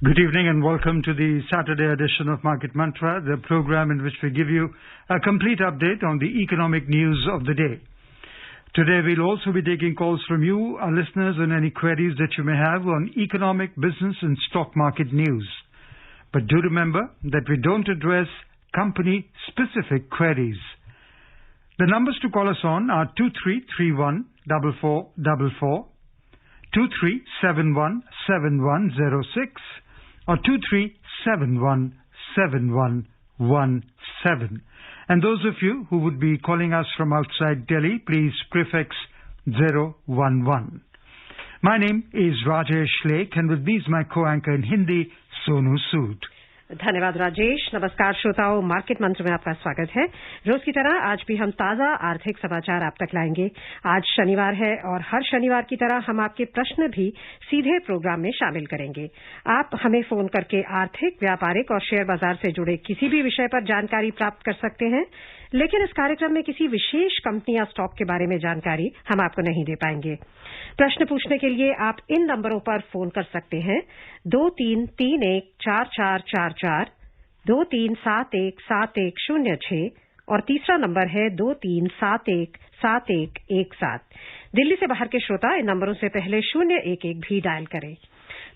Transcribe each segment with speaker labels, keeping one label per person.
Speaker 1: Good evening and welcome to the Saturday edition of Market Mantra, the program in which we give you a complete update on the economic news of the day. Today we'll also be taking calls from you, our listeners, on any queries that you may have on economic, business and stock market news. But do remember that we don't address company-specific queries. The numbers to call us on are 2331 4444, 23717106, or 23717117. And those of you who would be calling us from outside Delhi, please prefix 011. My name is Rajesh Lake, and with me is my co-anchor in Hindi, Sonu Sood.
Speaker 2: धन्यवाद राजेश। नमस्कार श्रोताओं, market मंत्र में आपका स्वागत है। रोज की तरह आज भी हम ताजा आर्थिक समाचार आप तक लाएंगे। आज शनिवार है और हर शनिवार की तरह हम आपके प्रश्न भी सीधे प्रोग्राम में शामिल करेंगे। आप हमें फोन करके आर्थिक, व्यापारिक और शेयर बाजार से जुड़े किसी भी विषय पर जानकारी प्राप्त कर सकते हैं, लेकिन इस कार्यक्रम में किसी विशेष कंपनी या स्टॉक के बारे में जानकारी हम आपको नहीं दे पाएंगे। प्रश्न पूछने के लिए आप इन नंबरों पर फोन कर सकते हैं 23314444, 23717106 और तीसरा नंबर है 23717117। दिल्ली से बाहर के श्रोता इन नंबरों से पहले 011 भी डायल करें।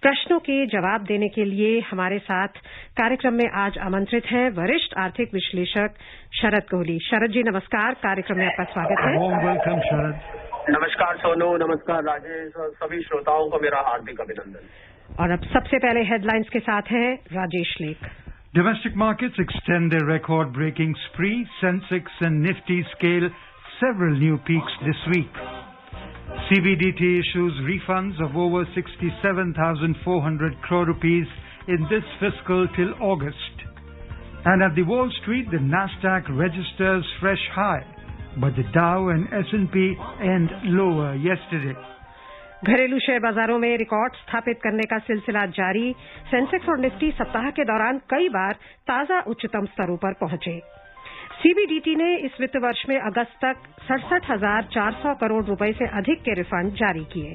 Speaker 2: प्रश्नों के जवाब देने के लिए हमारे साथ कार्यक्रम में आज आमंत्रित हैं वरिष्ठ आर्थिक विश्लेषक शरद कोहली। शरद जी नमस्कार, कार्यक्रम में आपका स्वागत है।
Speaker 1: वेलकम शरद।
Speaker 3: नमस्कार सोनू, नमस्कार राजेश और सभी श्रोताओं को मेरा हार्दिक अभिनंदन।
Speaker 2: और अब सबसे पहले हेडलाइंस के साथ हैं राजेश लेख।
Speaker 1: Domestic markets extend their record-breaking spree. Sensex and Nifty scale several new peaks this week. CBDT issues refunds of over 67,400 crore rupees in this fiscal till August. And at the Wall Street, the Nasdaq registers fresh high, but the Dow and S&P end lower yesterday.
Speaker 2: घरेलू share बाजारों में record स्थापित करने का सिलसिला जारी। Sensex और Nifty सप्ताह के दौरान कई बार ताजा उच्चतम स्तरों पर पहुंचे। सीबीडीटी ने इस वित्त वर्ष में अगस्त तक 67,400 करोड़ रुपए से अधिक के रिफंड जारी किए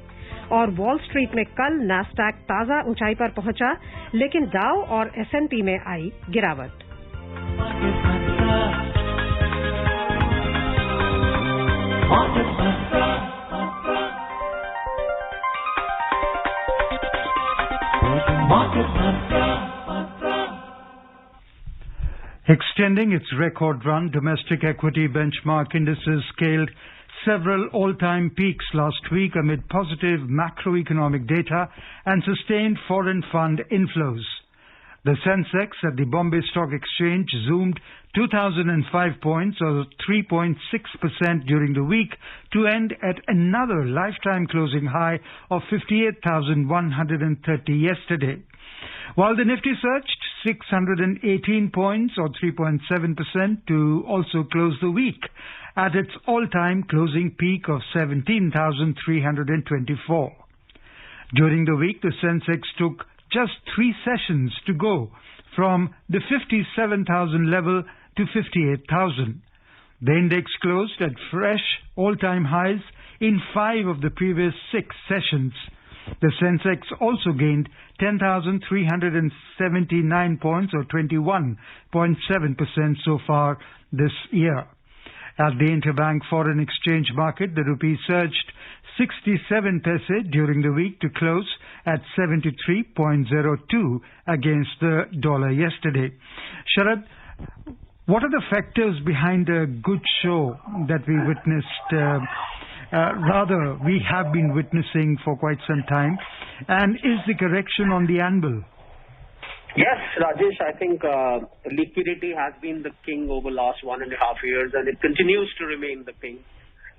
Speaker 2: और वॉल स्ट्रीट में कल नास्डैक ताजा ऊंचाई पर पहुंचा, लेकिन डाउ और एसएनपी में आई गिरावट।
Speaker 1: Extending its record run, domestic equity benchmark indices scaled several all-time peaks last week amid positive macroeconomic data and sustained foreign fund inflows. The Sensex at the Bombay Stock Exchange zoomed 2,005 points or 3.6% during the week to end at another lifetime closing high of 58,130 yesterday. While the Nifty surged 618 points or 3.7% to also close the week at its all-time closing peak of 17,324. During the week, the Sensex took just 3 sessions to go from the 57,000 level to 58,000. The index closed at fresh all-time highs in 5 of the previous 6 sessions. The Sensex also gained 10,379 points or 21.7% so far this year. At the interbank foreign exchange market, the rupee surged 67 paise during the week to close at 73.02 against the dollar yesterday. Sharad, what are the factors behind a good show that we witnessed we have been witnessing for quite some time, and is the correction on the anvil?
Speaker 3: Yes, Rajesh, I think liquidity has been the king over the last 1.5 years, and it continues to remain the king.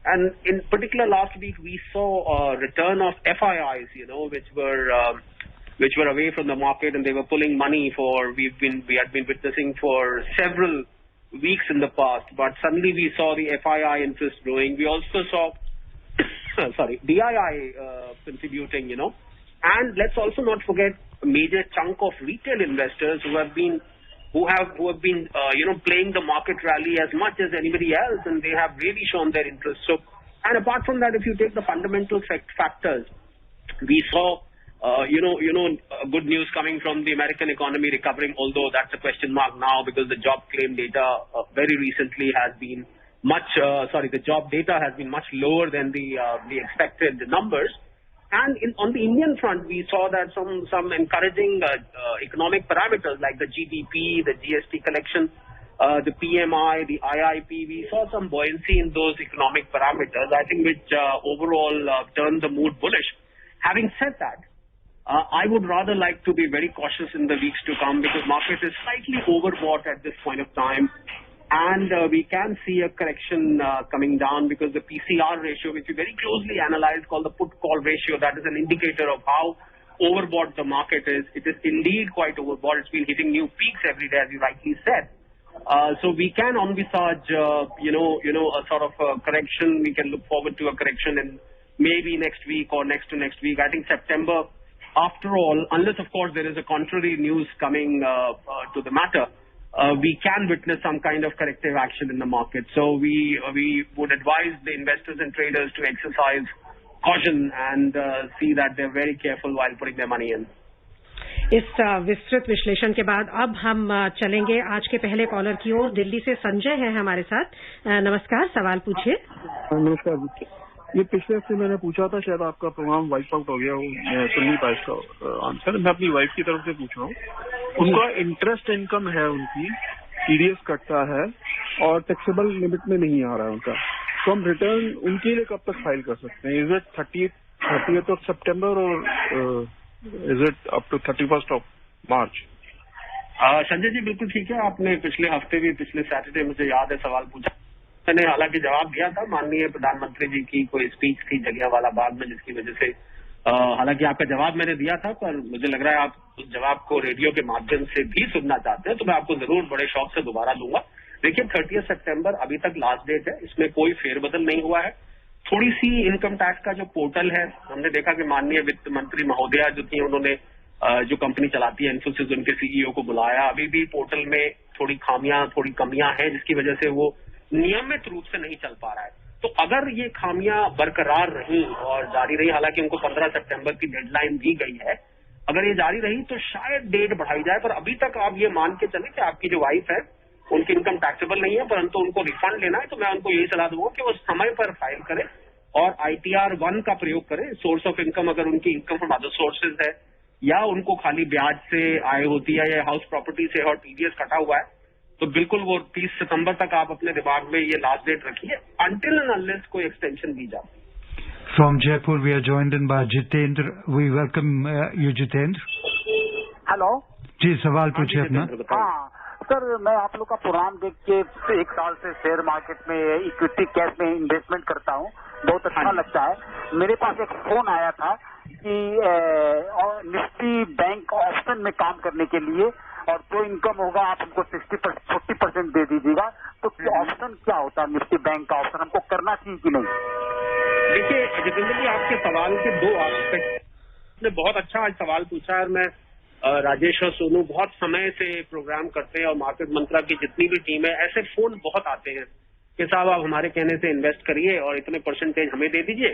Speaker 3: And in particular, last week we saw a return of FIIs, which were away from the market, and they were pulling money we had been witnessing for several weeks in the past. But suddenly we saw the FII interest growing. We also saw DII contributing, and let's also not forget a major chunk of retail investors who have been playing the market rally as much as anybody else, and they have really shown their interest. So, and apart from that, if you take the fundamental factors, we saw good news coming from the American economy recovering, although that's a question mark now because the job claim data very recently has been the job data has been much lower than the expected numbers. And on the Indian front, we saw that some encouraging economic parameters like the GDP, the GST collection, the PMI, the IIP, we saw some buoyancy in those economic parameters, I think, which overall turned the mood bullish. Having said that, I would rather like to be very cautious in the weeks to come because market is slightly overbought at this point of time. And we can see a correction coming down because the PCR ratio, which we very closely analyzed, called the put-call ratio, that is an indicator of how overbought the market is. It is indeed quite overbought. It's been hitting new peaks every day, as you rightly said. So we can envisage, a sort of a correction. We can look forward to a correction in maybe next week or next to next week. I think September, after all, unless, of course, there is a contrary news coming to the matter, we can witness some kind of corrective action in the market. So we would advise the investors and traders to exercise caution and see that they're very careful while putting their money in.
Speaker 2: इस विस्तृत विश्लेषण के बाद अब हम चलेंगे आज के पहले कॉलर की ओर। दिल्ली से संजय है हमारे साथ। नमस्कार, सवाल पूछिए।
Speaker 4: नमस्कार जी, ये पिछले हफ्ते मैंने पूछा था, शायद आपका प्रोग्राम वाइप आउट हो गया हो, मैं सुन नहीं पाया इसका आंसर। मैं अपनी वाइफ की तरफ से पूछ रहा हूँ। उनका इंटरेस्ट इनकम है, उनकी टीडीएस कटता है और टैक्सेबल लिमिट में नहीं आ रहा है उनका, तो हम रिटर्न उनके लिए कब तक फाइल कर सकते हैं? Is it 30th of September और is it up to 31st of March?
Speaker 3: Sanjay ji, बिल्कुल ठीक है। आपने पिछले हफ्ते भी, पिछले सैटरडे, मुझे याद है, सवाल पूछा। मैंने हालांकि जवाब दिया था। माननीय प्रधानमंत्री जी की कोई स्पीच थी जलियांवाला बाग में, जिसकी वजह से हालांकि आपका जवाब मैंने दिया था, पर मुझे लग रहा है आप उस जवाब को रेडियो के माध्यम से भी सुनना चाहते हैं, तो मैं आपको जरूर बड़े शौक से दोबारा दूंगा। देखिए, 30 सितंबर अभी तक लास्ट डेट है, इसमें कोई फेरबदल नहीं हुआ है। थोड़ी सी इनकम टैक्स का जो पोर्टल है, हमने देखा कि माननीय वित्त मंत्री महोदया जो थी, उन्होंने जो कंपनी चलाती है इन्फोसिस, उनके सीईओ को बुलाया। अभी भी पोर्टल में थोड़ी खामियां, थोड़ी कमियां हैं, जिसकी वजह से वो नियमित रूप से नहीं चल पा रहा है। तो अगर ये खामियां बरकरार रही और जारी रही, हालांकि उनको 15 सितंबर की डेडलाइन दी गई है, अगर ये जारी रही तो शायद डेट बढ़ाई जाए। पर अभी तक आप ये मान के चले कि आपकी जो वाइफ है, उनकी इनकम टैक्सेबल नहीं है, परंतु उनको रिफंड लेना है, तो मैं उनको यही सलाह दूंगा कि वो समय पर फाइल करें और ITR 1 का प्रयोग करें। सोर्स ऑफ इनकम, अगर उनकी इनकम फ्रॉम अदर सोर्सेज है या उनको खाली ब्याज से आय होती है या हाउस प्रॉपर्टी से और टीडीएस कटा हुआ है, तो बिल्कुल वो 30 सितंबर तक आप अपने दिमाग में ये लास्ट डेट रखिए, until and unless कोई एक्सटेंशन दी जाए।
Speaker 1: From Jaipur, we are joined in by Jitendra. We welcome you, Jitendra.
Speaker 5: Hello
Speaker 1: जी, सवाल पूछिए अपना।
Speaker 5: हाँ सर, मैं आप लोग का प्रोग्राम देख के 1 साल से शेयर मार्केट में इक्विटी कैश में इन्वेस्टमेंट करता हूँ, बहुत अच्छा लगता है। मेरे पास एक फोन आया था कि निफ्टी बैंक ऑप्शन में काम करने के लिए, और जो इनकम होगा आप हमको 40% दे दीजिएगा। तो ऑप्शन क्या होता है निफ्टी बैंक का ऑप्शन, हमको करना चाहिए कि नहीं?
Speaker 3: देखिए जितेंद्र जी, आपके सवाल के 2 एस्पेक्ट ने बहुत अच्छा आज सवाल पूछा है। मैं राजेश और सोनू बहुत समय से प्रोग्राम करते हैं और मार्केट मंत्रा की जितनी भी टीम है, ऐसे फोन बहुत आते हैं कि साहब आप हमारे कहने से इन्वेस्ट करिए और इतने परसेंटेज हमें दे दीजिए,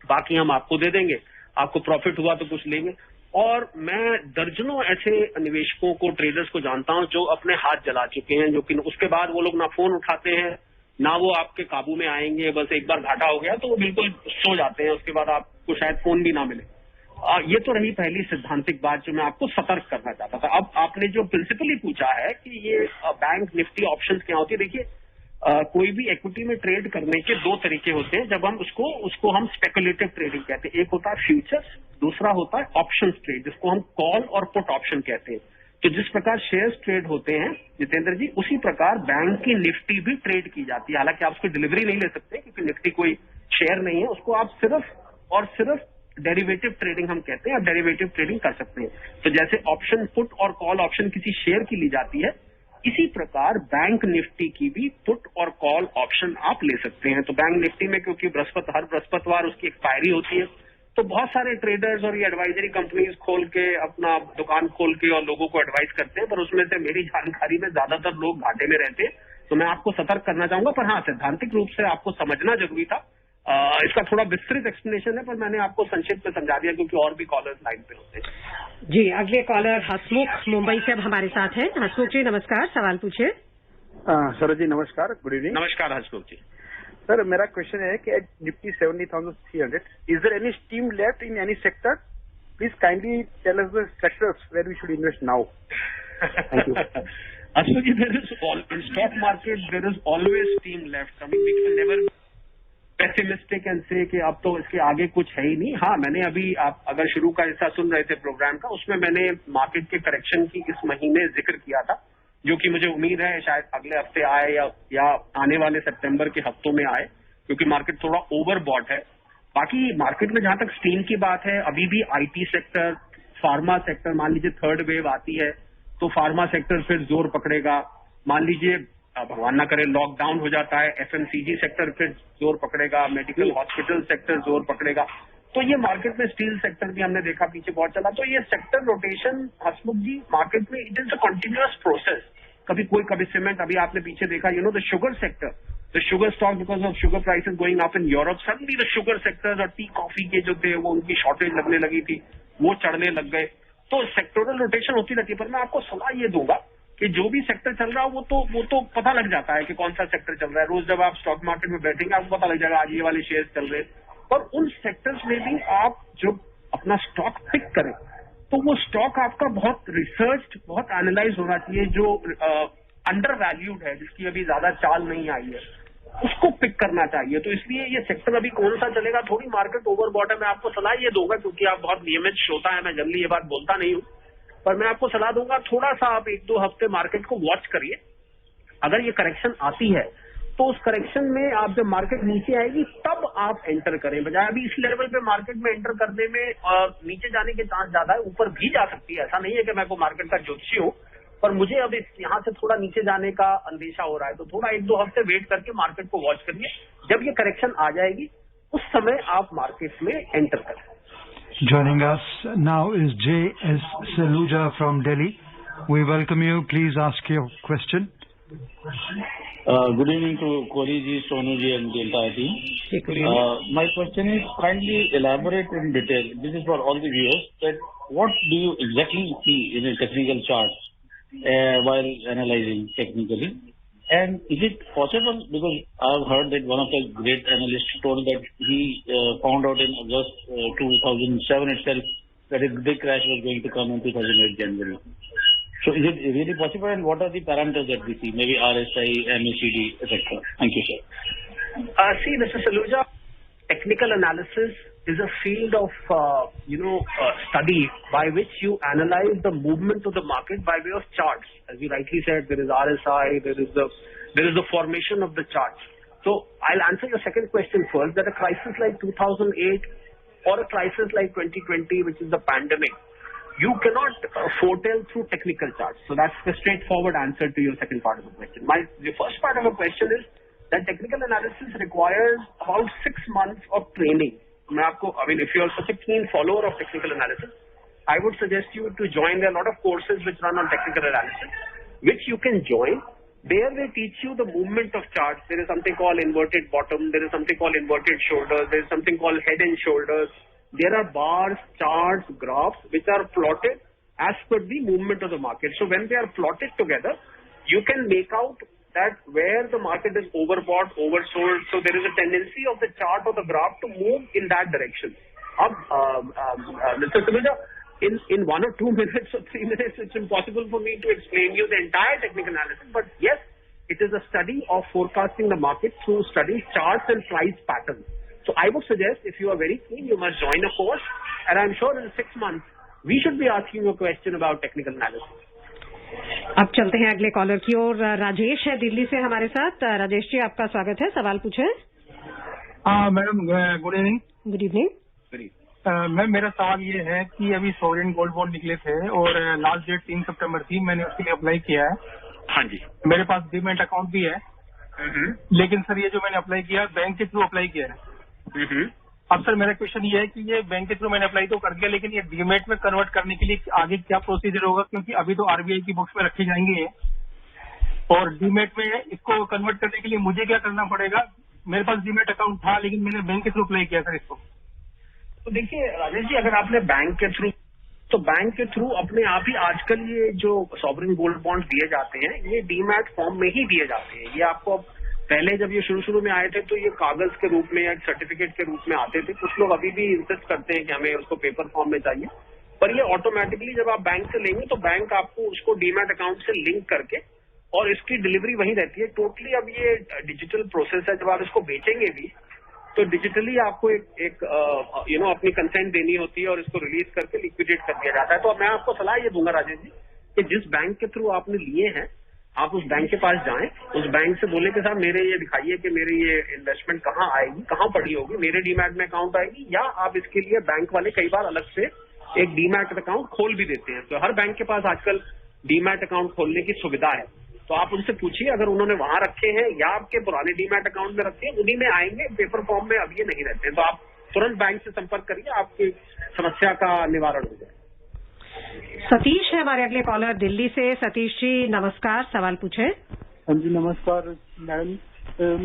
Speaker 3: बाकी हम आपको दे देंगे, आपको प्रॉफिट हुआ तो कुछ लेंगे। और मैं दर्जनों ऐसे निवेशकों को, ट्रेडर्स को जानता हूं जो अपने हाथ जला चुके हैं, जो कि उसके बाद वो लोग ना फोन उठाते हैं, ना वो आपके काबू में आएंगे। बस एक बार घाटा हो गया तो वो बिल्कुल सो जाते हैं, उसके बाद आपको शायद फोन भी ना मिले। ये तो रही पहली सिद्धांतिक बात जो मैं आपको सतर्क करना चाहता था। अब आपने जो प्रिंसिपली पूछा है कि ये बैंक निफ्टी ऑप्शंस क्या होती है, देखिए कोई भी इक्विटी में ट्रेड करने के 2 तरीके होते हैं। जब हम उसको हम स्पेकुलेटिव ट्रेडिंग कहते हैं। एक होता है फ्यूचर्स, दूसरा होता है ऑप्शंस ट्रेड, जिसको हम कॉल और पुट ऑप्शन कहते हैं। तो जिस प्रकार शेयर्स ट्रेड होते हैं जितेंद्र जी, उसी प्रकार बैंक की निफ्टी भी ट्रेड की जाती है। हालांकि आप उसकी डिलीवरी नहीं ले सकते क्योंकि निफ्टी कोई शेयर नहीं है, उसको आप सिर्फ और सिर्फ डेरिवेटिव ट्रेडिंग हम कहते हैं, आप डेरिवेटिव ट्रेडिंग कर सकते हैं। तो जैसे ऑप्शन पुट और कॉल ऑप्शन किसी शेयर की ली जाती है, इसी प्रकार बैंक निफ्टी की भी पुट और कॉल ऑप्शन आप ले सकते हैं। तो बैंक निफ्टी में क्योंकि हर बृहस्पतिवार उसकी एक्सपायरी होती है, तो बहुत सारे ट्रेडर्स और ये एडवाइजरी कंपनीज खोल के अपना दुकान खोल के और लोगों को एडवाइस करते हैं, पर उसमें से मेरी जानकारी में ज्यादातर लोग घाटे में रहते हैं। तो मैं आपको सतर्क करना चाहूंगा, पर हाँ, सैद्धांतिक रूप से आपको समझना जरूरी था। इसका थोड़ा विस्तृत एक्सप्लेनेशन है, पर मैंने आपको संक्षिप्त में समझा दिया क्योंकि और भी कॉलर्स लाइन पे होते हैं।
Speaker 2: जी, अगले कॉलर हसमुख मुंबई से अब हमारे साथ हैं। हसमुख जी नमस्कार, सवाल पूछिए।
Speaker 4: सर जी नमस्कार, गुड इवनिंग।
Speaker 3: नमस्कार हसमुख जी।
Speaker 4: सर मेरा क्वेश्चन है कि at Nifty 70,300 is there any steam left in any sector? Please kindly tell us the sectors where we should invest now. Thank you.
Speaker 3: Hasmukh ji, there is in stock market there is always steam left. I mean we can never pessimistic and say कि अब तो इसके आगे कुछ है ही नहीं। हाँ, मैंने अभी, आप अगर शुरू का हिस्सा सुन रहे थे प्रोग्राम का, उसमें मैंने मार्केट के करेक्शन की इस महीने जिक्र किया था, जो कि मुझे उम्मीद है शायद अगले हफ्ते आए या आने वाले सितंबर के हफ्तों में आए, क्योंकि मार्केट थोड़ा ओवरबॉट है। बाकी मार्केट में जहां तक स्टीम की बात है, अभी भी आईटी सेक्टर, फार्मा सेक्टर, मान लीजिए थर्ड वेव आती है तो फार्मा सेक्टर फिर जोर पकड़ेगा। मान लीजिए भगवान ना करे लॉकडाउन हो जाता है, एफएमसीजी सेक्टर फिर जोर पकड़ेगा, मेडिकल हॉस्पिटल सेक्टर जोर पकड़ेगा। तो ये मार्केट में स्टील सेक्टर भी हमने देखा पीछे बहुत चला। तो ये सेक्टर रोटेशन हसमुख जी मार्केट में it is a continuous process. कभी कोई, कभी सीमेंट, अभी आपने पीछे देखा the sugar sector, the sugar stock because of sugar prices going up in Europe, suddenly the sugar sector और टी कॉफी के जो थे वो उनकी शॉर्टेज लगने लगी थी, वो चढ़ने लग गए। तो सेक्टोरल रोटेशन होती रहती है। पर मैं आपको सलाह ये दूंगा कि जो भी सेक्टर चल रहा हो वो तो पता लग जाता है कि कौन सा सेक्टर चल रहा है। रोज जब आप स्टॉक मार्केट में बैठेंगे आपको पता लग जाएगा आज ये वाले शेयर चल रहे हैं। और उन सेक्टर्स में भी आप जब अपना स्टॉक पिक करें तो वो स्टॉक आपका बहुत रिसर्च्ड, बहुत एनालाइज होना चाहिए। जो अंडर वैल्यूड है, जिसकी अभी ज्यादा चाल नहीं आई है, उसको पिक करना चाहिए। तो इसलिए ये सेक्टर अभी कौन सा चलेगा, थोड़ी मार्केट ओवरबॉट है। मैं आपको सलाह ये दूंगा, क्योंकि आप बहुत नियमित श्रोता है, मैं जनरली ये बात बोलता नहीं हूं, पर मैं आपको सलाह दूंगा थोड़ा सा आप 1-2 हफ्ते मार्केट को वॉच करिए। अगर ये करेक्शन आती है तो उस करेक्शन में आप जब मार्केट नीचे आएगी तब आप एंटर करें, बजाय अभी इस लेवल पे मार्केट में एंटर करने में नीचे जाने के चांस ज्यादा है। ऊपर भी जा सकती है, ऐसा नहीं है कि मैं को मार्केट का ज्योतिषी हूं, पर मुझे अब यहाँ से थोड़ा नीचे जाने का अंदेशा हो रहा है। तो थोड़ा 1-2 हफ्ते वेट करके मार्केट को वॉच करिए। जब ये करेक्शन आ जाएगी उस समय आप मार्केट में एंटर करें।
Speaker 1: Joining us now is J.S. Saluja from Delhi. We welcome you. Please ask your question.
Speaker 6: Good evening to Kohli ji, Sonu ji and the entire team. My question is, kindly elaborate in detail, this is for all the viewers, that what do you exactly see in a technical chart while analyzing technically? And is it possible, because I've heard that one of the great analysts told that he found out in August 2007 itself that a big crash was going to come in 2008 January. So is it really possible, and what are the parameters that we see, maybe RSI, MACD, etc.? Thank you, sir.
Speaker 3: See, Mr. Saluja, technical analysis is a field of, study by which you analyze the movement of the market by way of charts. As you rightly said, there is RSI, there is the formation of the charts. So I'll answer your second question first, that a crisis like 2008 or a crisis like 2020, which is the pandemic, you cannot foretell through technical charts. So that's the straightforward answer to your second part of the question. The first part of the question is that technical analysis requires about 6 months of training. If you are such a keen follower of technical analysis, I would suggest you to join. There are a lot of courses which run on technical analysis, which you can join. There they teach you the movement of charts. There is something called inverted bottom. There is something called inverted shoulders. There is something called head and shoulders. There are bars, charts, graphs, which are plotted as per the movement of the market. So when they are plotted together, you can make out that where the market is overbought, oversold. So there is a tendency of the chart or the graph to move in that direction. Mr. Saluja, in 1 or 2 minutes or 3 minutes, it's impossible for me to explain you the entire technical analysis. But yes, it is a study of forecasting the market through studying charts and price patterns. So I would suggest, if you are very keen, you must join a course. And I'm sure in 6 months, we should be asking you a question about technical analysis.
Speaker 2: अब चलते हैं अगले collar की ओर। राजेश है दिल्ली से हमारे साथ। राजेश जी, आपका स्वागत है, सवाल पूछें।
Speaker 7: Madam good evening.
Speaker 2: Good evening.
Speaker 7: Ma'am मेरा सवाल ये है कि अभी सॉवरेन गोल्ड बॉन्ड निकले थे और लास्ट डेट 3 सितंबर थी, मैंने उसके लिए अप्लाई किया है।
Speaker 3: हाँ जी।
Speaker 7: मेरे पास डीमैट अकाउंट भी है, लेकिन सर ये जो मैंने अप्लाई किया बैंक के थ्रू अप्लाई किया है। अब सर मेरा क्वेश्चन ये है कि ये बैंक के थ्रू मैंने अप्लाई तो कर दिया, लेकिन ये डीमैट में कन्वर्ट करने के लिए आगे क्या प्रोसीजर होगा, क्योंकि अभी तो आरबीआई की बुक्स में रखी जाएंगी और डीमैट में इसको कन्वर्ट करने के लिए मुझे क्या करना पड़ेगा, मेरे पास डीमेट अकाउंट था, लेकिन मैंने बैंक के थ्रू अप्लाई किया सर इसको।
Speaker 3: तो देखिए राजेश जी, अगर आपने बैंक के थ्रू, तो बैंक के थ्रू अपने आप ही आजकल ये जो सॉवरेन गोल्ड बॉन्ड दिए जाते हैं, ये डीमैट फॉर्म में ही दिए जाते हैं। ये आपको पहले जब ये शुरू में आए थे तो ये कागज के रूप में या सर्टिफिकेट के रूप में आते थे। कुछ लोग अभी भी इंसिस्ट करते हैं कि हमें उसको पेपर फॉर्म में चाहिए, पर ये ऑटोमेटिकली जब आप बैंक से लेंगे तो बैंक आपको उसको डीमैट अकाउंट से लिंक करके और इसकी डिलीवरी वहीं रहती है। टोटली अब ये डिजिटल प्रोसेस है। जब आप इसको बेचेंगे भी तो डिजिटली आपको एक अपनी कंसेंट देनी होती है और इसको रिलीज करके लिक्विडेट कर दिया जाता है। तो मैं आपको सलाह ये दूंगा राजेश जी कि जिस बैंक के थ्रू आपने लिए हैं, आप उस बैंक के पास जाएं, उस बैंक से बोले कि साहब मेरे ये दिखाइए कि मेरी ये इन्वेस्टमेंट कहाँ आएगी, कहाँ पड़ी होगी, मेरे डीमैट में अकाउंट आएगी, या आप इसके लिए बैंक वाले कई बार अलग से एक डीमैट अकाउंट खोल भी देते हैं। तो हर बैंक के पास आजकल डीमैट अकाउंट खोलने की सुविधा है। तो आप उनसे पूछिए, अगर उन्होंने वहां रखे हैं या आपके पुराने डीमैट अकाउंट में रखे हैं, उन्हीं में आएंगे, पेपर फॉर्म में अब ये नहीं रहते। तो आप तुरंत बैंक से संपर्क करिए, आपकी समस्या का निवारण हो जाए।
Speaker 2: सतीश है हमारे अगले कॉलर दिल्ली से। सतीश जी नमस्कार, सवाल पूछे।
Speaker 8: हाँ जी नमस्कार मैडम,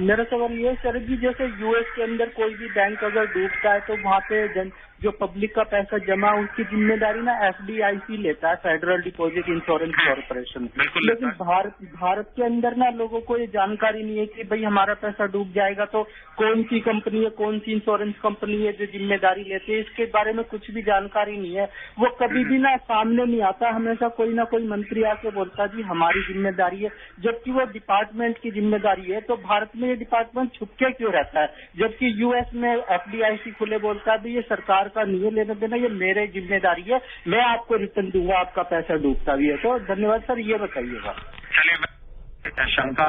Speaker 8: मेरा सवाल ये है सर जी, जैसे यूएस के अंदर कोई भी बैंक अगर डूबता है तो वहाँ पे जो पब्लिक का पैसा जमा, उसकी जिम्मेदारी ना FDIC लेता है, फेडरल डिपॉजिट इंश्योरेंस कॉर्पोरेशन। लेकिन भारत के अंदर ना लोगों को ये जानकारी नहीं है कि भाई हमारा पैसा डूब जाएगा तो कौन सी कंपनी है, कौन सी इंश्योरेंस कंपनी है जो जिम्मेदारी लेती है, इसके बारे में कुछ भी जानकारी नहीं है। वो कभी भी ना सामने नहीं आता, हमेशा कोई ना कोई मंत्री आके बोलता जी हमारी जिम्मेदारी है, जबकि वो डिपार्टमेंट की जिम्मेदारी है। तो भारत में ये डिपार्टमेंट छुपके क्यों रहता है, जबकि यूएस में FDIC खुले बोलता है ये सरकार का नहीं है लेना देना, ये मेरे जिम्मेदारी है, मैं आपको रिटर्न दूंगा आपका पैसा डूबता भी है। तो धन्यवाद सर, ये बताइएगा।
Speaker 3: चलिए मैं शंका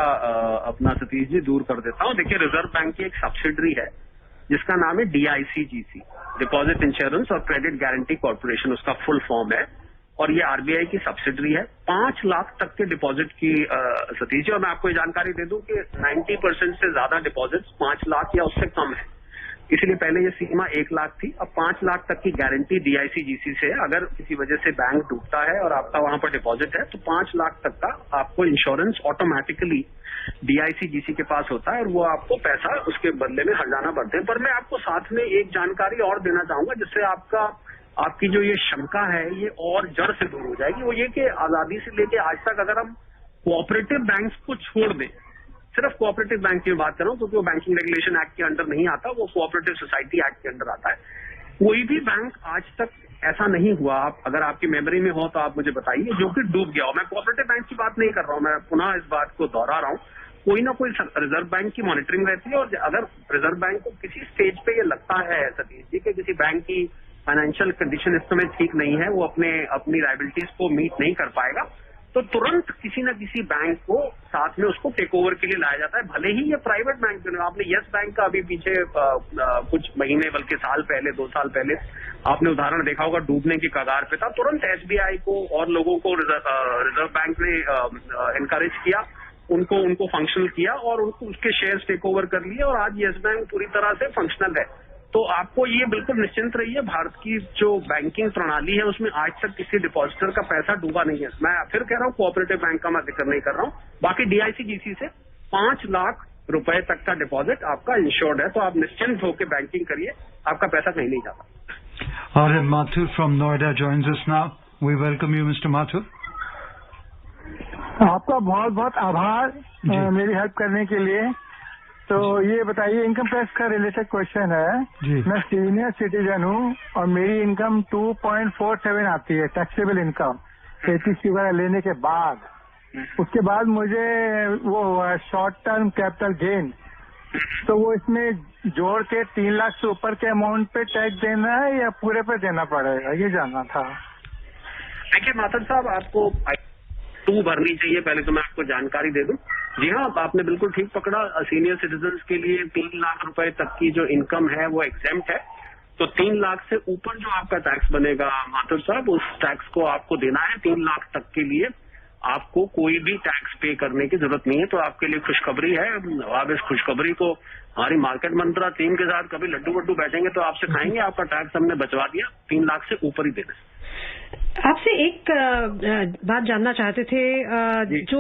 Speaker 3: अपना सतीश जी दूर कर देता हूँ। देखिए, रिजर्व बैंक की एक सब्सिडरी है जिसका नाम है DICGC, डिपॉजिट इंश्योरेंस और क्रेडिट गारंटी कॉर्पोरेशन, उसका फुल फॉर्म है। और ये RBI की सब्सिडरी है। 5 लाख तक के डिपॉजिट की सतीश जी, और मैं आपको ये जानकारी दे दूं कि 90% से ज्यादा डिपॉजिट 5 लाख या उससे कम है। इसलिए पहले ये सीमा 1 लाख थी, अब 5 लाख तक की गारंटी DICGC से। अगर किसी वजह से बैंक डूबता है और आपका वहां पर डिपॉजिट है तो 5 लाख तक का आपको इंश्योरेंस ऑटोमेटिकली DICGC के पास होता है और वो आपको पैसा उसके बदले में हर्जाना भरते हैं। पर मैं आपको साथ में एक जानकारी और देना चाहूंगा जिससे आपकी जो ये शंका है ये और जड़ से दूर हो जाएगी। वो ये कि आजादी से लेके आज तक अगर हम कोऑपरेटिव बैंक्स को छोड़ दें, सिर्फ कोऑपरेटिव बैंक की बात कर रहा हूं क्योंकि वो बैंकिंग रेगुलेशन एक्ट के अंडर नहीं आता, वो कोऑपरेटिव सोसाइटी एक्ट के अंडर आता है। कोई भी बैंक आज तक ऐसा नहीं हुआ, अगर आपकी मेमोरी में हो तो आप मुझे बताइए, जो कि डूब गया हो। मैं कोऑपरेटिव बैंक की बात नहीं कर रहा हूं, मैं पुनः इस बात को दोहरा रहा हूं। कोई ना कोई रिजर्व बैंक की मॉनिटरिंग रहती है और अगर रिजर्व बैंक को किसी स्टेज पे ये लगता है सतीश जी कि किसी बैंक की फाइनेंशियल कंडीशन इस समय ठीक नहीं है, वो अपनी लायबिलिटीज को मीट नहीं कर पाएगा, तो तुरंत किसी न किसी बैंक को साथ में उसको टेक ओवर के लिए लाया जाता है, भले ही ये प्राइवेट बैंक क्यों नहीं। आपने यस बैंक का अभी पीछे कुछ महीने बल्कि साल पहले 2 साल पहले आपने उदाहरण देखा होगा, डूबने की कगार पे था। तुरंत SBI को और लोगों को रिजर्व बैंक ने एनकरेज किया, उनको फंक्शनल किया और उनको उसके शेयर्स टेक ओवर कर लिए और आज यस बैंक पूरी तरह से फंक्शनल है। तो आपको ये बिल्कुल निश्चिंत रहिए, भारत की जो बैंकिंग प्रणाली है उसमें आज तक किसी डिपॉजिटर का पैसा डूबा नहीं है। मैं फिर कह रहा हूँ, कोऑपरेटिव बैंक का मैं जिक्र नहीं कर रहा हूँ। बाकी DICGC से 5 लाख रुपए तक का डिपॉजिट आपका इंश्योर्ड है, तो आप निश्चिंत होकर बैंकिंग करिए, आपका पैसा कहीं नहीं जाता।
Speaker 1: और Mathur from Noida joins us now. We welcome you, Mr. Mathur.
Speaker 9: आपका बहुत बहुत आभार मेरी हेल्प करने के लिए। तो ये बताइए, इनकम टैक्स का रिलेटेड क्वेश्चन है। मैं सीनियर सिटीजन हूँ और मेरी इनकम 2.47 आती है, टैक्सेबल इनकम, 33 वगैरह लेने के बाद। उसके बाद मुझे वो शॉर्ट टर्म कैपिटल गेन, तो वो इसमें जोड़ के 3 लाख से ऊपर के अमाउंट पे टैक्स देना है या पूरे पे देना पड़ेगा, ये जानना था।
Speaker 3: देखिए माथुर साहब, आपको 2 भरनी चाहिए, पहले तो मैं आपको जानकारी दे दूं। जी हाँ, आपने बिल्कुल ठीक पकड़ा। सीनियर सिटीजन्स के लिए 3 लाख रुपए तक की जो इनकम है वो एग्जेम्प्ट है। तो 3 लाख से ऊपर जो आपका टैक्स बनेगा माथुर साहब, उस टैक्स को आपको देना है। 3 लाख तक के लिए आपको कोई भी टैक्स पे करने की जरूरत नहीं है। तो आपके लिए खुशखबरी है, आप इस खुशखबरी को हमारी मार्केट मंत्रा टीम के साथ कभी लड्डू वड्डू बैठेंगे तो आपसे खाएंगे, आपका टैक्स हमने बचवा दिया, 3 लाख से ऊपर ही देना है।
Speaker 2: आपसे एक बात जानना चाहते थे। जो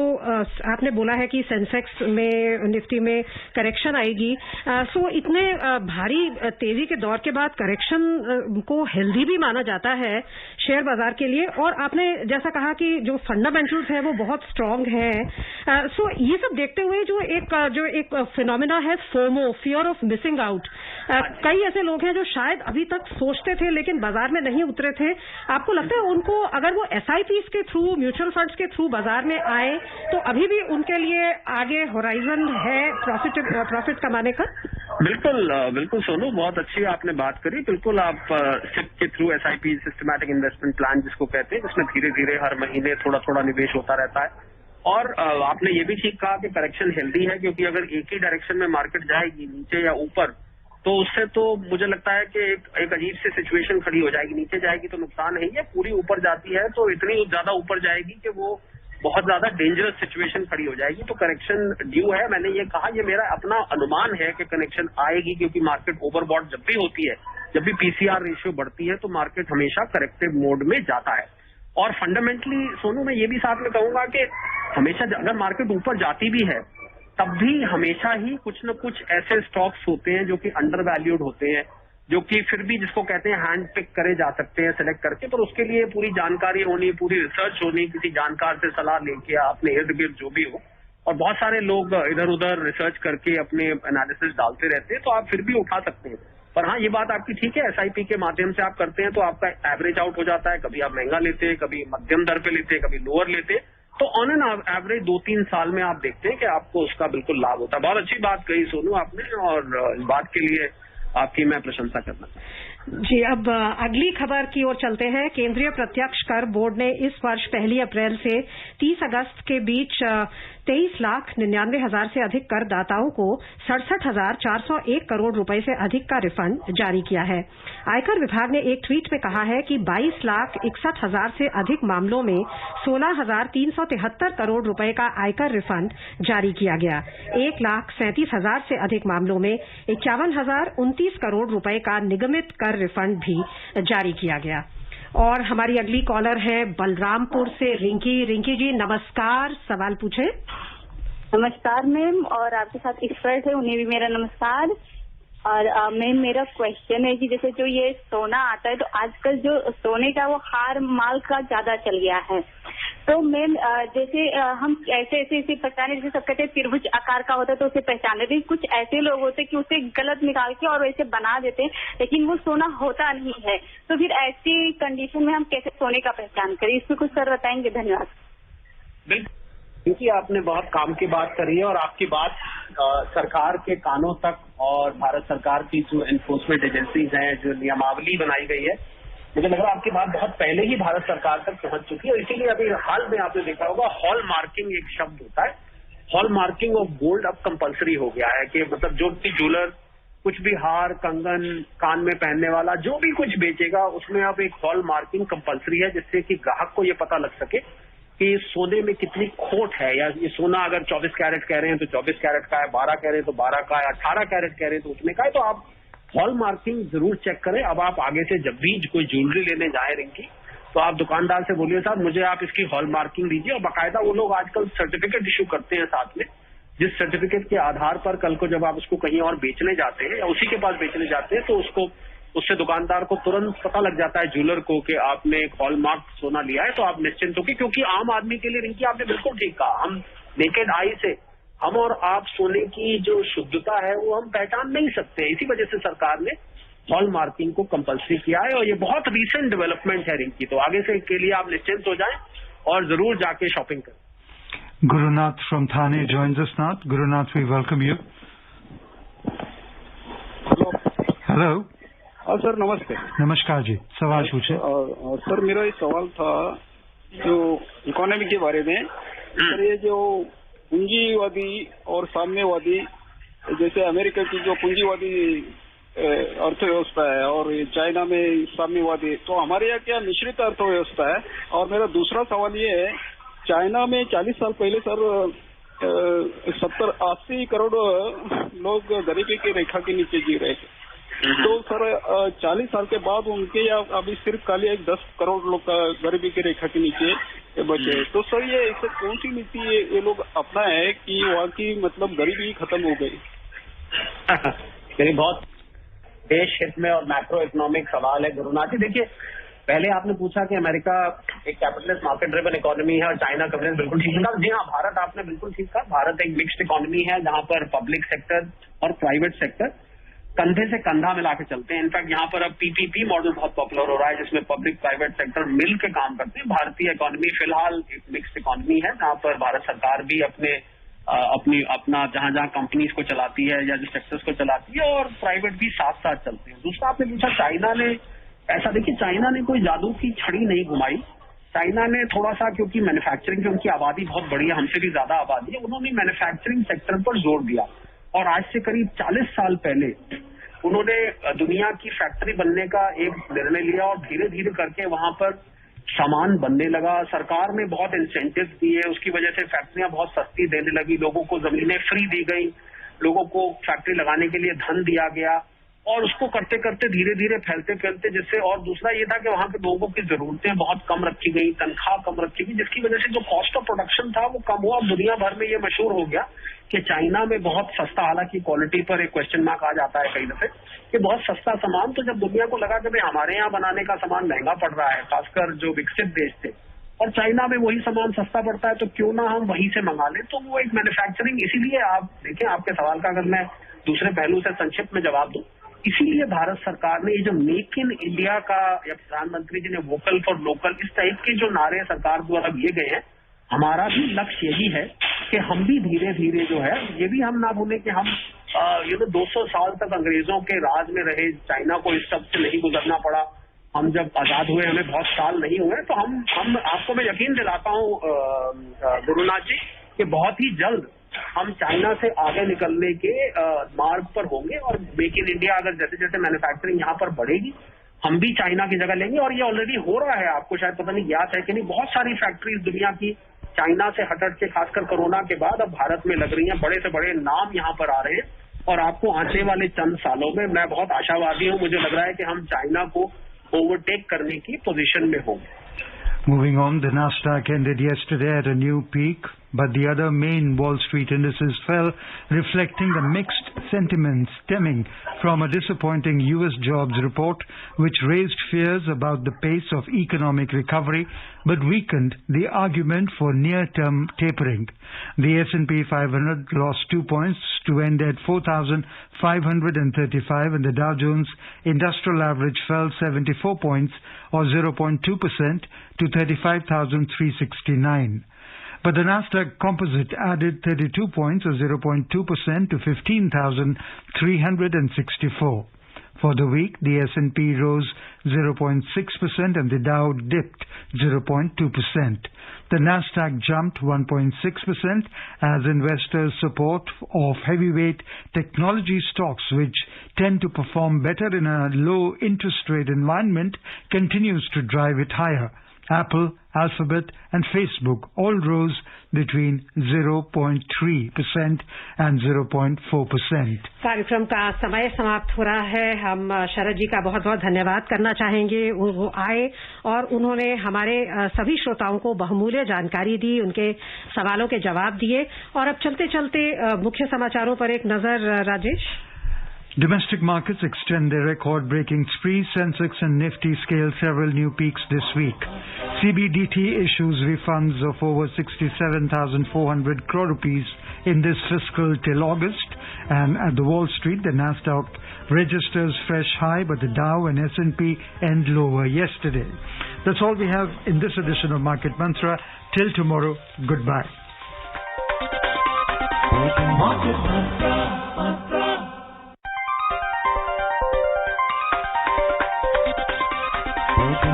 Speaker 2: आपने बोला है कि सेंसेक्स में, निफ्टी में करेक्शन आएगी, सो इतने भारी तेजी के दौर के बाद करेक्शन को हेल्दी भी माना जाता है शेयर बाजार के लिए, और आपने जैसा कहा कि जो फंडामेंटल्स है वो बहुत स्ट्रांग है। सो ये सब देखते हुए जो एक फिनोमेना है FOMO, fear of missing out, कई ऐसे लोग हैं जो शायद अभी तक सोचते थे लेकिन बाजार में नहीं उतरे थे। आपको लगता है उनको अगर वो SIPs के थ्रू, म्यूचुअल फंड्स के थ्रू बाजार में आए तो अभी भी उनके लिए आगे होराइजन है प्रॉफिट कमाने का?
Speaker 3: बिल्कुल सोनू, बहुत अच्छी आपने बात करी। बिल्कुल, आप SIP के through SIP, systematic investment plan जिसको कहते हैं, जिसमें धीरे धीरे हर महीने थोड़ा थोड़ा निवेश होता रहता है। और आपने ये भी ठीक कहा कि करेक्शन हेल्दी है, क्योंकि अगर एक ही डायरेक्शन में मार्केट जाएगी, नीचे या ऊपर, तो उससे तो मुझे लगता है कि एक अजीब सी सिचुएशन खड़ी हो जाएगी। नीचे जाएगी तो नुकसान नहीं है, पूरी ऊपर जाती है तो इतनी ज्यादा ऊपर जाएगी कि वो बहुत ज्यादा डेंजरस सिचुएशन खड़ी हो जाएगी। तो करेक्शन ड्यू है। मैंने ये कहा, ये मेरा अपना अनुमान है कि करेक्शन आएगी, क्योंकि मार्केट ओवरबॉट जब भी होती है, जब भी PCR रेशियो बढ़ती है, तो मार्केट हमेशा करेक्टिव मोड में जाता है। और फंडामेंटली सोनू, मैं ये भी साथ में कहूंगा कि हमेशा अगर मार्केट ऊपर जाती भी है, तब भी हमेशा ही कुछ न कुछ ऐसे स्टॉक्स होते हैं जो कि अंडर वैल्यूड होते हैं, जो कि फिर भी जिसको कहते हैं हैंड पिक करे जा सकते हैं सिलेक्ट करके, पर उसके लिए पूरी जानकारी होनी, पूरी रिसर्च होनी, किसी जानकार से सलाह लेके अपने इर्द गिर्द जो भी हो। और बहुत सारे लोग इधर उधर रिसर्च करके अपने एनालिसिस डालते रहते हैं, तो आप फिर भी उठा सकते हैं। पर हाँ, ये बात आपकी ठीक है, SIP के माध्यम से आप करते हैं तो आपका एवरेज आउट हो जाता है। कभी आप महंगा लेते हैं, कभी मध्यम दर पे लेते हैं, कभी लोअर लेते हैं, तो ऑन एन एवरेज 2-3 साल में आप देखते हैं कि आपको उसका बिल्कुल लाभ होता है। बहुत अच्छी बात कही सोनू आपने, और इस बात के लिए आपकी मैं प्रशंसा करना चाहता हूँ।
Speaker 2: जी, अब अगली खबर की ओर चलते हैं। केंद्रीय प्रत्यक्ष कर बोर्ड ने इस वर्ष 1 अप्रैल से 30 अगस्त के बीच 23,99,000 से अधिक करदाताओं को 67,401 करोड़ रुपए से अधिक का रिफंड जारी किया है। आयकर विभाग ने एक ट्वीट में कहा है कि 22,61,000 से अधिक मामलों में 16,373 करोड़ रुपए का आयकर रिफंड जारी किया गया। 1,37,000 से अधिक मामलों में 51,029 करोड़ रुपए का निगमित कर रिफंड भी जारी किया गया। और हमारी अगली कॉलर है बलरामपुर से रिंकी जी, नमस्कार, सवाल पूछे।
Speaker 10: नमस्कार मैम, और आपके साथ एक्सपर्ट है, उन्हें भी मेरा नमस्कार। और मैम, मेरा क्वेश्चन है कि जैसे जो ये सोना आता है, तो आजकल जो सोने का वो हार माल का ज्यादा चल गया है, तो मैम जैसे हम ऐसे पहचाने, जैसे सब कहते हैं त्रिभुज आकार का होता है तो उसे पहचान लेते हैं। कुछ ऐसे लोग होते हैं कि उसे गलत निकाल के और वैसे बना देते हैं, लेकिन वो सोना होता नहीं है। तो फिर ऐसी कंडीशन में हम कैसे सोने का पहचान करें, इसमें कुछ सर बताएंगे? धन्यवाद।
Speaker 3: बिल्कुल, क्योंकि आपने बहुत काम की बात करी है, और आपकी बात सरकार के कानों तक, और भारत सरकार की जो एनफोर्समेंट एजेंसीज हैं, जो नियमावली बनाई गई है, मुझे लग रहा है आपकी बात बहुत पहले ही भारत सरकार तक पहुंच चुकी है। इसीलिए अभी हाल में आपने देखा होगा, हॉल मार्किंग एक शब्द होता है। हॉल मार्किंग ऑफ गोल्ड अब कंपलसरी हो गया है, कि मतलब जो भी ज्वेलर कुछ भी हार, कंगन, कान में पहनने वाला जो भी कुछ बेचेगा, उसमें अब एक हॉल मार्किंग कंपलसरी है, जिससे कि ग्राहक को ये पता लग सके कि सोने में कितनी खोट है, या ये सोना अगर 24 कैरेट कह रहे हैं तो 24 कैरेट का है, 12 कह रहे हैं तो 12 का है, 18 कैरेट कह रहे हैं तो उतने का है। तो आप हॉल मार्किंग जरूर चेक करें। अब आप आगे से जब भी कोई ज्वेलरी लेने जाए रिंकी, तो आप दुकानदार से बोलिए, साहब मुझे आप इसकी हॉल मार्किंग दीजिए। और बाकायदा वो लोग आजकल सर्टिफिकेट इशू करते हैं साथ में, जिस सर्टिफिकेट के आधार पर कल को जब आप उसको कहीं और बेचने जाते हैं या उसी के पास बेचने जाते हैं, तो उससे दुकानदार को तुरंत पता लग जाता है, ज्वेलर को, कि आपने एक हॉलमार्क सोना लिया है। तो आप निश्चिंत होगी, क्योंकि आम आदमी के लिए रिंकी आपने बिल्कुल ठीक कहा, हम नेकेड आई से हम और आप सोने की जो शुद्धता है वो हम पहचान नहीं सकते। इसी वजह से सरकार ने हॉल मार्किंग को कंपलसरी किया है, और ये बहुत रीसेंट डेवलपमेंट है रिंकी। तो आगे से के लिए आप निश्चिंत हो जाएं और जरूर जाके शॉपिंग करें।
Speaker 1: Gurunath from Thane joins us now. Gurunath, we welcome you. Hello.
Speaker 4: हाँ सर, नमस्ते।
Speaker 1: नमस्कार जी, सवाल पूछे।
Speaker 4: सर, मेरा एक सवाल था जो इकोनॉमी के बारे में। सर, ये जो पूंजीवादी और साम्यवादी, जैसे अमेरिका की जो पूंजीवादी अर्थव्यवस्था है और चाइना में साम्यवादी, तो हमारे यहाँ क्या मिश्रित अर्थव्यवस्था है? और मेरा दूसरा सवाल ये है, चाइना में 40 साल पहले सर 70-80 करोड़ लोग गरीबी की रेखा के नीचे जी रहे थे, तो सर 40 साल के बाद उनके या अभी सिर्फ खाली 10 करोड़ लोग का गरीबी की रेखा के नीचे बचे। तो सर ये ऐसे कौन सी नीति ये लोग अपनाए है कि वहाँ की मतलब गरीबी खत्म हो गई?
Speaker 3: मेरी बहुत देश हित में और मैक्रो इकोनॉमिक सवाल है गुरुनाथ जी। देखिए, पहले आपने पूछा कि अमेरिका एक कैपिटलिस्ट मार्केट ड्रिवन इकोनॉमी है और चाइना का बिजनेस बिल्कुल ठीक कहा। जी हाँ, भारत आपने बिल्कुल ठीक कहा। भारत एक मिक्स्ड इकोनॉमी है जहां पर पब्लिक सेक्टर और प्राइवेट सेक्टर कंधे से कंधा मिला के चलते हैं। इनफैक्ट यहाँ पर अब पीपीपी मॉडल बहुत पॉपुलर हो रहा है जिसमें पब्लिक प्राइवेट सेक्टर मिल के काम करते हैं। भारतीय इकोनॉमी फिलहाल एक मिक्स्ड इकोनॉमी है जहां पर भारत सरकार भी अपना जहां कंपनीज को चलाती है या जो सेक्टर्स को चलाती है और प्राइवेट भी साथ साथ चलते हैं। दूसरा आपने पूछा चाइना ने, ऐसा देखिए चाइना ने कोई जादू की छड़ी नहीं घुमाई। चाइना ने थोड़ा सा, क्योंकि मैन्युफैक्चरिंग की उनकी आबादी बहुत बड़ी है, हमसे भी ज्यादा आबादी है, उन्होंने मैन्युफैक्चरिंग सेक्टर पर जोर दिया और आज से करीब 40 साल पहले उन्होंने दुनिया की फैक्ट्री बनने का एक निर्णय लिया और धीरे धीरे करके वहां पर सामान बनने लगा। सरकार ने बहुत इंसेंटिव दिए, उसकी वजह से फैक्ट्रियां बहुत सस्ती देने लगी, लोगों को जमीनें फ्री दी गई, लोगों को फैक्ट्री लगाने के लिए धन दिया गया और उसको करते करते धीरे धीरे फैलते जिससे, और दूसरा ये था कि वहां के लोगों की जरूरतें बहुत कम रखी गई, तनख्वाह कम रखी गई, जिसकी वजह से जो कॉस्ट ऑफ प्रोडक्शन था वो कम हुआ। दुनिया भर में ये मशहूर हो गया कि चाइना में बहुत सस्ता, हालांकि क्वालिटी पर एक क्वेश्चन मार्क आ जाता है कई दफे कि बहुत सस्ता सामान, तो जब दुनिया को लगा कि भाई हमारे यहाँ बनाने का सामान महंगा पड़ रहा है, खासकर जो विकसित देश थे, और चाइना में वही सामान सस्ता पड़ता है, तो क्यों ना हम वहीं से मंगा लें। तो वो एक मैन्युफैक्चरिंग, इसीलिए आप देखें, आपके सवाल का अगर मैं दूसरे पहलू से संक्षिप्त में जवाब दूं, इसीलिए भारत सरकार ने ये जो मेक इन इंडिया का, या प्रधानमंत्री जी ने वोकल फॉर लोकल, इस टाइप के जो नारे सरकार द्वारा दिए गए हैं, हमारा भी लक्ष्य यही है कि हम भी धीरे धीरे जो है, ये भी हम ना भूलें कि हम 200 साल तक अंग्रेजों के राज में रहे, चाइना को इस सब से नहीं गुजरना पड़ा। हम जब आजाद हुए हमें बहुत साल नहीं हुए, तो हम आपको मैं यकीन दिलाता हूँ गुरुनाथ जी कि बहुत ही जल्द हम चाइना से आगे निकलने के मार्ग पर होंगे और मेक इन इंडिया, अगर जैसे जैसे मैन्युफैक्चरिंग यहाँ पर बढ़ेगी, हम भी चाइना की जगह लेंगे। और ये ऑलरेडी हो रहा है, आपको शायद पता नहीं याद है कि नहीं, बहुत सारी फैक्ट्रीज दुनिया की चाइना से हट के, खासकर कोरोना के बाद अब भारत में लग रही हैं। बड़े से बड़े नाम यहाँ पर आ रहे हैं और आपको आने वाले चंद सालों में, मैं बहुत आशावादी हूँ, मुझे लग रहा है कि हम चाइना को ओवरटेक करने की पोजीशन में होंगे।
Speaker 1: Moving on, the Nasdaq ended yesterday at a new peak, but the other main Wall Street indices fell, reflecting the mixed sentiment stemming from a disappointing U.S. jobs report, which raised fears about the pace of economic recovery, but weakened the argument for near-term tapering. The S&P 500 lost 2 points to end at 4,535, and the Dow Jones Industrial Average fell 74 points, or 0.2%, to 35,369. But the Nasdaq Composite added 32 points, or 0.2%, to 15,364. For the week, the S&P rose 0.6% and the Dow dipped 0.2%. The Nasdaq jumped 1.6% as investors' support of heavyweight technology stocks, which tend to perform better in a low interest rate environment, continues to drive it higher. Apple, Alphabet and Facebook all rose between 0.3% and 0.4%.
Speaker 2: कार्यक्रम का समय समाप्त हो रहा है। हम शरद जी का बहुत बहुत धन्यवाद करना चाहेंगे। वो आए और उन्होंने हमारे सभी श्रोताओं को बहुमूल्य जानकारी दी, उनके सवालों के जवाब दिए। और अब चलते चलते मुख्य समाचारों पर एक नजर, Rajesh.
Speaker 1: Domestic markets extend their record-breaking spree. Sensex and Nifty scale several new peaks this week. CBDT issues refunds of over 67,400 crore rupees in this fiscal till August. And at the Wall Street, the Nasdaq registers fresh high, but the Dow and S&P end lower yesterday. That's all we have in this edition of Market Mantra. Till tomorrow, goodbye.
Speaker 11: Market Mantra.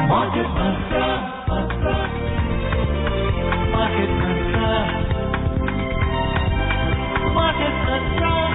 Speaker 11: Market Mantra, Market Mantra, Market Mantra.